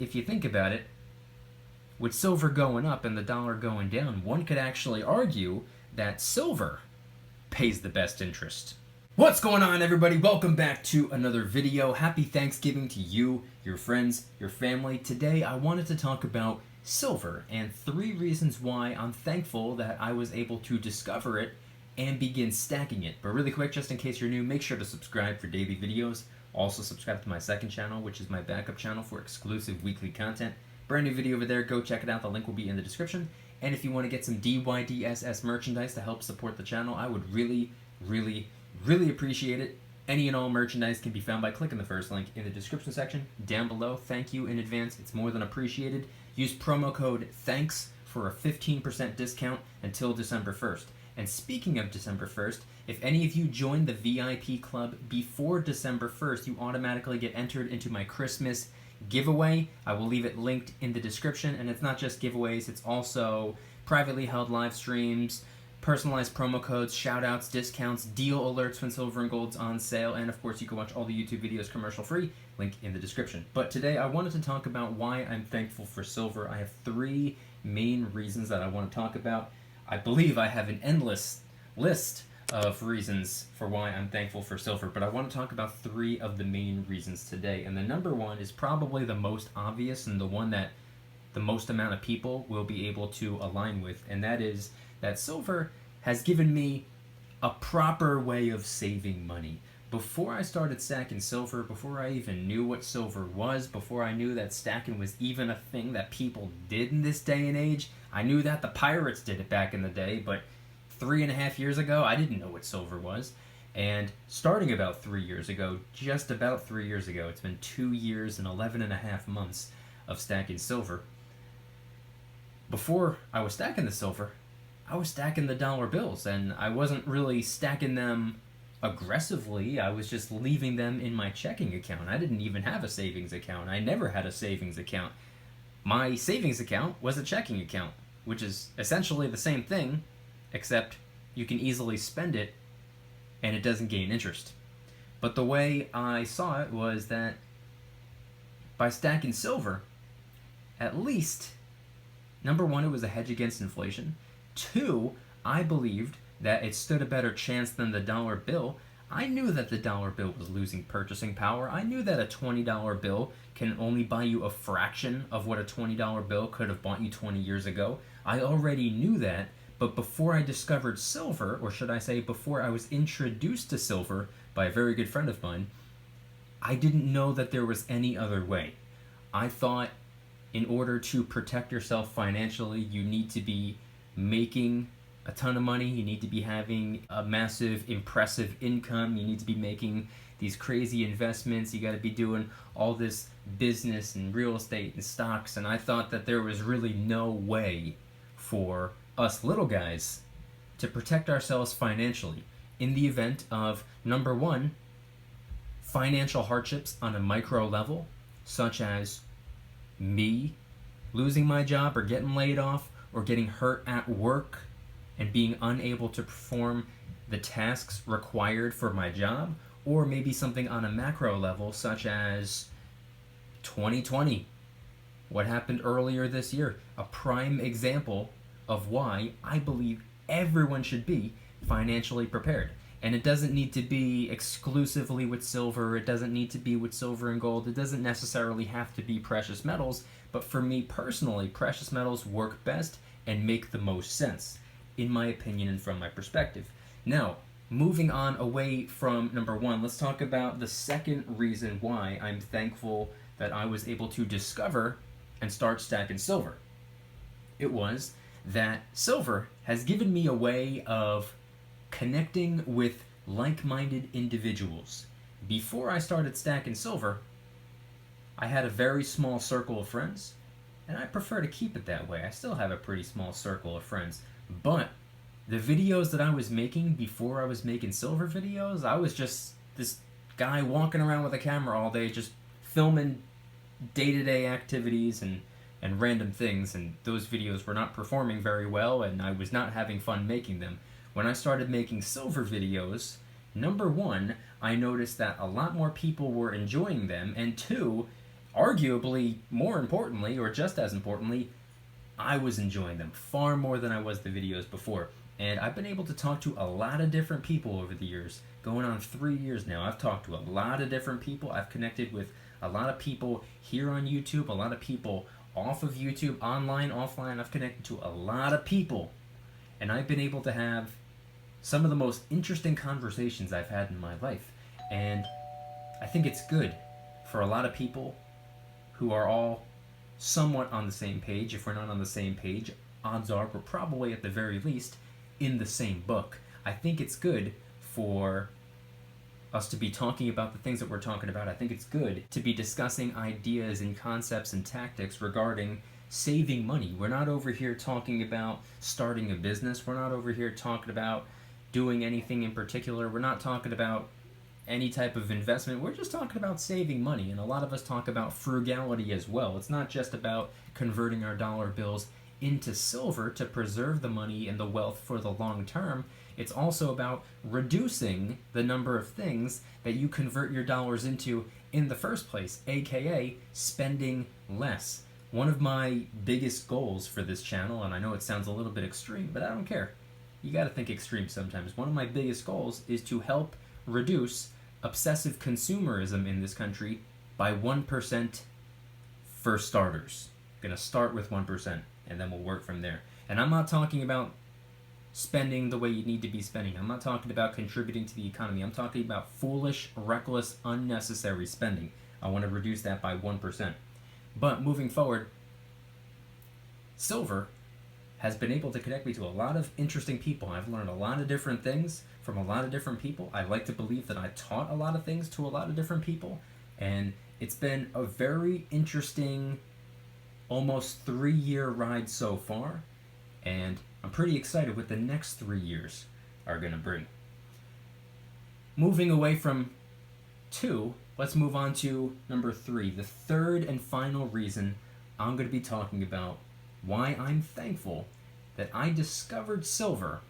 If you think about it, with silver going up and the dollar going down, one could actually argue that silver pays the best interest. What's going on, everybody? Welcome back to another video. Happy Thanksgiving to you, your friends, your family. Today I wanted to talk about silver and 3 reasons why I'm thankful that I was able to discover it and begin stacking it. But really quick, just in case you're new, make sure to subscribe for daily videos. Also subscribe to my second channel, which is my backup channel for exclusive weekly content. Brand new video over there, go check it out. The link will be in the description. And if you want to get some DYDSS merchandise to help support the channel, I would really appreciate it. Any and all merchandise can be found by clicking the first link in the description section down below. Thank you in advance. It's more than appreciated. Use promo code THANKS for a 15% discount until December 1st. And speaking of December 1st, if any of you join the VIP club before December 1st, you automatically get entered into my Christmas giveaway. I will leave it linked in the description, and it's not just giveaways, it's also privately held live streams, personalized promo codes, shout-outs, discounts, deal alerts when silver and gold's on sale, and of course you can watch all the YouTube videos commercial-free, link in the description. But today I wanted to talk about why I'm thankful for silver. I have 3 main reasons that I want to talk about. I believe I have an endless list of reasons for why I'm thankful for silver, but I want to talk about 3 of the main reasons today. And the number one is probably the most obvious and the one that the most amount of people will be able to align with, and that is that silver has given me a proper way of saving money. Before I started stacking silver, before I even knew what silver was, before I knew that stacking was even a thing that people did in this day and age, I knew that the pirates did it back in the day, but 3.5 years ago, I didn't know what silver was. And starting about 3 years ago, just about 3 years ago, it's been 2 years and 11.5 months of stacking silver. Before I was stacking the silver, I was stacking the dollar bills, and I wasn't really stacking them aggressively. I was just leaving them in my checking account. I didn't even have a savings account. I never had a savings account. My savings account was a checking account, which is essentially the same thing, except you can easily spend it and it doesn't gain interest. But the way I saw it was that by stacking silver, at least, number one, it was a hedge against inflation. 2, I believed that it stood a better chance than the dollar bill. I knew that the dollar bill was losing purchasing power. I knew that a $20 bill can only buy you a fraction of what a $20 bill could have bought you 20 years ago. I already knew that, but before I discovered silver, or should I say before I was introduced to silver by a very good friend of mine, I didn't know that there was any other way. I thought in order to protect yourself financially, you need to be making a ton of money, you need to be having a massive, impressive income, you need to be making these crazy investments, you got to be doing all this business and real estate and stocks, and I thought that there was really no way for us little guys to protect ourselves financially in the event of, number one, financial hardships on a micro level, such as me losing my job or getting laid off or getting hurt at work and being unable to perform the tasks required for my job, or maybe something on a macro level such as 2020, what happened earlier this year, a prime example of why I believe everyone should be financially prepared. And it doesn't need to be exclusively with silver, it doesn't need to be with silver and gold, it doesn't necessarily have to be precious metals, but for me personally, precious metals work best and make the most sense, in my opinion and from my perspective. Now, moving on away from number 1, let's talk about the second reason why I'm thankful that I was able to discover and start stacking silver. It was that silver has given me a way of connecting with like-minded individuals. Before I started stacking silver, I had a very small circle of friends, and I prefer to keep it that way. I still have a pretty small circle of friends, but the videos that I was making before I was making silver videos, I was just this guy walking around with a camera all day, just filming day-to-day activities and random things, and those videos were not performing very well, and I was not having fun making them. When I started making silver videos, number one, I noticed that a lot more people were enjoying them, and 2, arguably more importantly, or just as importantly, I was enjoying them far more than I was the videos before. And I've been able to talk to a lot of different people over the years. Going on 3 years now, I've talked to a lot of different people. I've connected with a lot of people here on YouTube, a lot of people off of YouTube, online, offline. I've connected to a lot of people. And I've been able to have some of the most interesting conversations I've had in my life. And I think it's good for a lot of people who are all somewhat on the same page. If we're not on the same page, odds are we're probably at the very least in the same book. I think it's good for us to be talking about the things that we're talking about. I think it's good to be discussing ideas and concepts and tactics regarding saving money. We're not over here talking about starting a business. We're not over here talking about doing anything in particular. We're not talking about any type of investment. We're just talking about saving money. And a lot of us talk about frugality as well. It's not just about converting our dollar bills into silver to preserve the money and the wealth for the long term. It's also about reducing the number of things that you convert your dollars into in the first place, aka spending less. One of my biggest goals for this channel, and I know it sounds a little bit extreme, but I don't care. You gotta think extreme sometimes. One of my biggest goals is to help reduce obsessive consumerism in this country by 1% for starters. I'm gonna start with 1%, and then we'll work from there. And I'm not talking about spending the way you need to be spending. I'm not talking about contributing to the economy. I'm talking about foolish, reckless, unnecessary spending. I want to reduce that by 1%. But moving forward, silver has been able to connect me to a lot of interesting people. I've learned a lot of different things from a lot of different people. I like to believe that I taught a lot of things to a lot of different people. And it's been a very interesting, almost 3-year ride so far. And I'm pretty excited what the next 3 years are going to bring. Moving away from 2, let's move on to number 3. The third and final reason I'm going to be talking about why I'm thankful that I discovered silver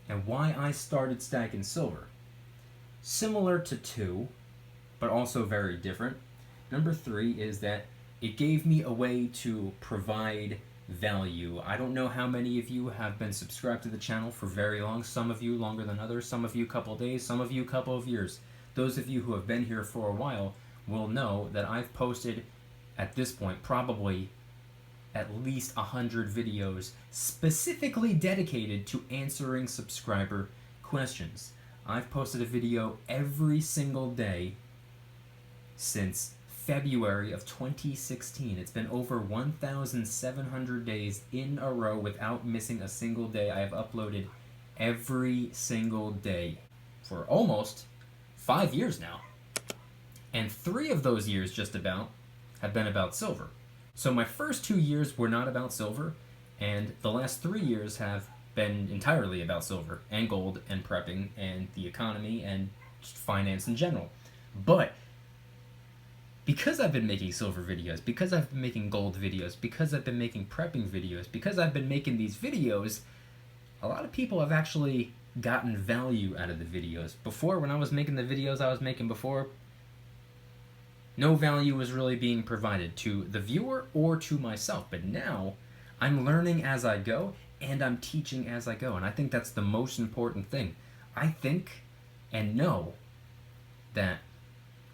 and why I started stacking silver. Similar to 2, but also very different. Number 3 is that it gave me a way to provide value. I don't know how many of you have been subscribed to the channel for very long. Some of you longer than others, some of you a couple days, some of you a couple of years. Those of you who have been here for a while will know that I've posted at this point probably at least 100 videos specifically dedicated to answering subscriber questions. I've posted a video every single day since February of 2016. It's been over 1,700 days in a row without missing a single day. I have uploaded every single day for almost 5 years now. And 3 of those years just about have been about silver. So my first 2 years were not about silver, and the last 3 years have been entirely about silver and gold and prepping and the economy and just finance in general. But because I've been making silver videos, because I've been making gold videos, because I've been making prepping videos, because I've been making these videos, a lot of people have actually gotten value out of the videos. Before, when I was making the videos I was making before, no value was really being provided to the viewer or to myself. But now, I'm learning as I go, and I'm teaching as I go. And I think that's the most important thing. I think and know that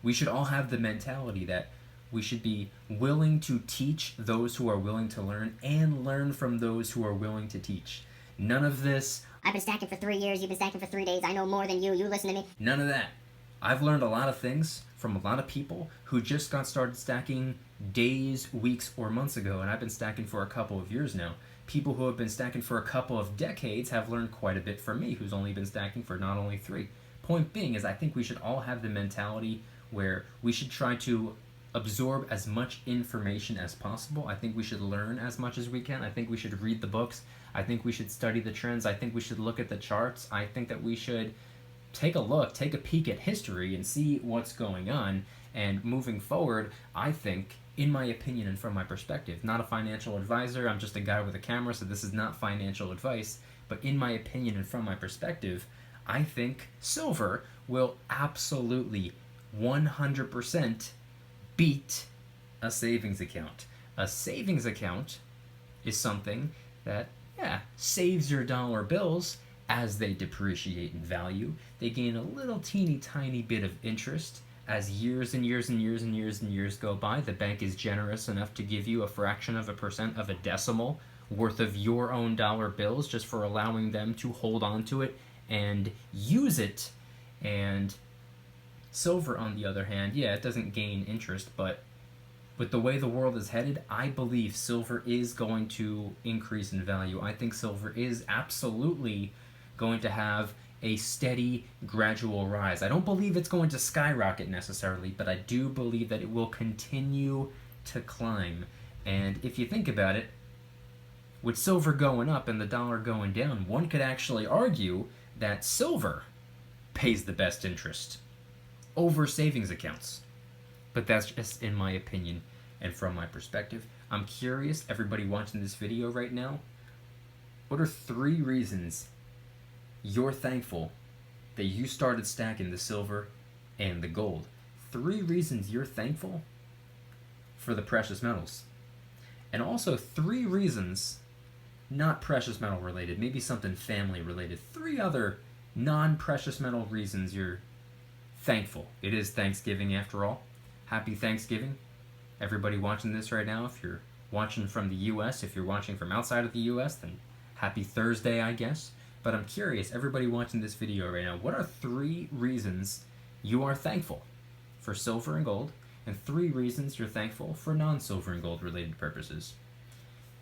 we should all have the mentality that we should be willing to teach those who are willing to learn and learn from those who are willing to teach. None of this, I've been stacking for 3 years, you've been stacking for 3 days, I know more than you listen to me. none of that. I've learned a lot of things from a lot of people who just got started stacking days, weeks, or months ago, and I've been stacking for a couple of years now. People who have been stacking for a couple of decades have learned quite a bit from me, who's only been stacking for not only 3. Point being is I think we should all have the mentality where we should try to absorb as much information as possible. I think we should learn as much as we can. I think we should read the books. I think we should study the trends. I think we should look at the charts. I think that we should take a peek at history and see what's going on. And moving forward, I think, in my opinion and from my perspective, not a financial advisor, I'm just a guy with a camera, so this is not financial advice, but in my opinion and from my perspective, I think silver will absolutely 100% beat a savings account. A savings account is something that, yeah, saves your dollar bills as they depreciate in value. They gain a little teeny tiny bit of interest as years and years and years and years and years go by. The bank is generous enough to give you a fraction of a percent of a decimal worth of your own dollar bills just for allowing them to hold on to it and use it. And silver, on the other hand, yeah, it doesn't gain interest, but with the way the world is headed, I believe silver is going to increase in value. I think silver is absolutely going to have a steady, gradual rise. I don't believe it's going to skyrocket necessarily, but I do believe that it will continue to climb. And if you think about it, with silver going up and the dollar going down, one could actually argue that silver pays the best interest over savings accounts. But that's just in my opinion and from my perspective. I'm curious, everybody watching this video right now, what are 3 reasons you're thankful that you started stacking the silver and the gold? 3 reasons you're thankful for the precious metals. And also 3 reasons, not precious metal related, maybe something family related. 3 other non-precious metal reasons you're thankful. It is Thanksgiving after all. Happy Thanksgiving. Everybody watching this right now, if you're watching from the US, if you're watching from outside of the US, then happy Thursday, I guess. But I'm curious, everybody watching this video right now, what are 3 reasons you are thankful for silver and gold, and 3 reasons you're thankful for non-silver and gold related purposes?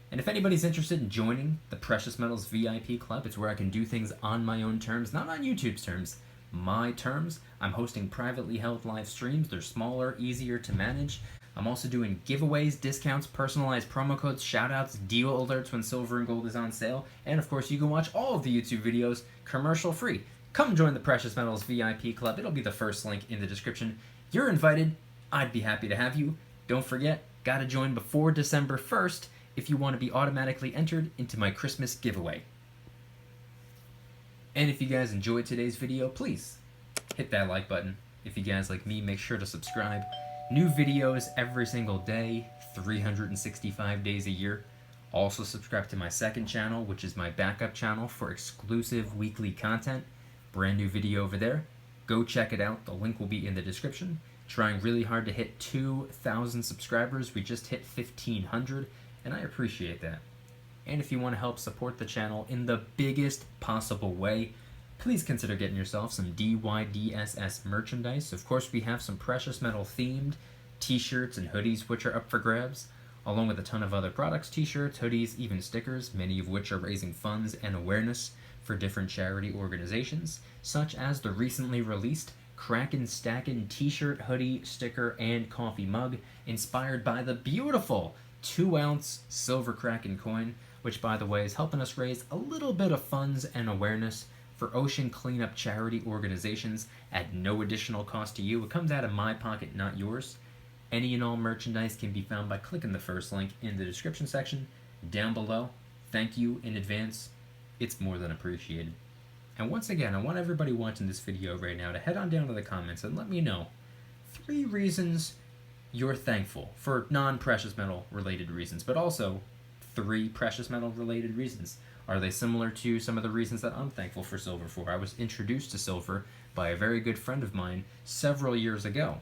And if anybody's interested in joining the Precious Metals VIP Club, it's where I can do things on my own terms, not on YouTube's terms, my terms. I'm hosting privately held live streams. They're smaller, easier to manage. I'm also doing giveaways, discounts, personalized promo codes, shoutouts, deal alerts when silver and gold is on sale, and of course you can watch all of the YouTube videos commercial free. Come join the Precious Metals VIP Club. It'll be the first link in the description. You're invited. I'd be happy to have you. Don't forget, gotta join before December 1st if you want to be automatically entered into my Christmas giveaway. And if you guys enjoyed today's video, please hit that like button. If you guys like me, make sure to subscribe. New videos every single day, 365 days a year. Also subscribe to my second channel, which is my backup channel for exclusive weekly content. Brand new video over there. Go check it out. The link will be in the description. Trying really hard to hit 2,000 subscribers. We just hit 1,500, and I appreciate that. And if you want to help support the channel in the biggest possible way, please consider getting yourself some DYDSS merchandise. Of course, we have some precious metal themed t-shirts and hoodies which are up for grabs, along with a ton of other products, t-shirts, hoodies, even stickers, many of which are raising funds and awareness for different charity organizations, such as the recently released Kraken Stackin' t-shirt, hoodie, sticker, and coffee mug, inspired by the beautiful 2-ounce silver Kraken coin, which by the way is helping us raise a little bit of funds and awareness for ocean cleanup charity organizations at no additional cost to you. It comes out of my pocket, not yours. Any and all merchandise can be found by clicking the first link in the description section down below. Thank you in advance. It's more than appreciated. And once again, I want everybody watching this video right now to head on down to the comments and let me know 3 reasons you're thankful for non-precious metal related reasons, but also 3 precious metal related reasons. Are they similar to some of the reasons that I'm thankful for silver for? I was introduced to silver by a very good friend of mine several years ago.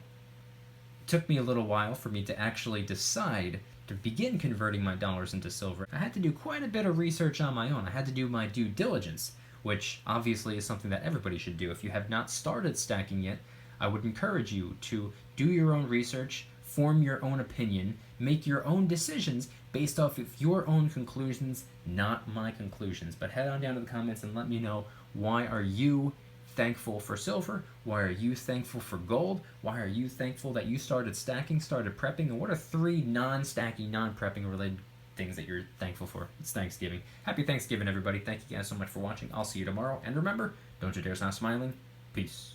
It took me a little while for me to actually decide to begin converting my dollars into silver. I had to do quite a bit of research on my own. I had to do my due diligence, which obviously is something that everybody should do. If you have not started stacking yet, I would encourage you to do your own research, form your own opinion, make your own decisions based off of your own conclusions, not my conclusions. But head on down to the comments and let me know, why are you thankful for silver? Why are you thankful for gold? Why are you thankful that you started stacking, started prepping? And what are 3 non-stacking, non-prepping related things that you're thankful for? It's Thanksgiving. Happy Thanksgiving, everybody. Thank you guys so much for watching. I'll see you tomorrow. And remember, don't you dare stop smiling. Peace.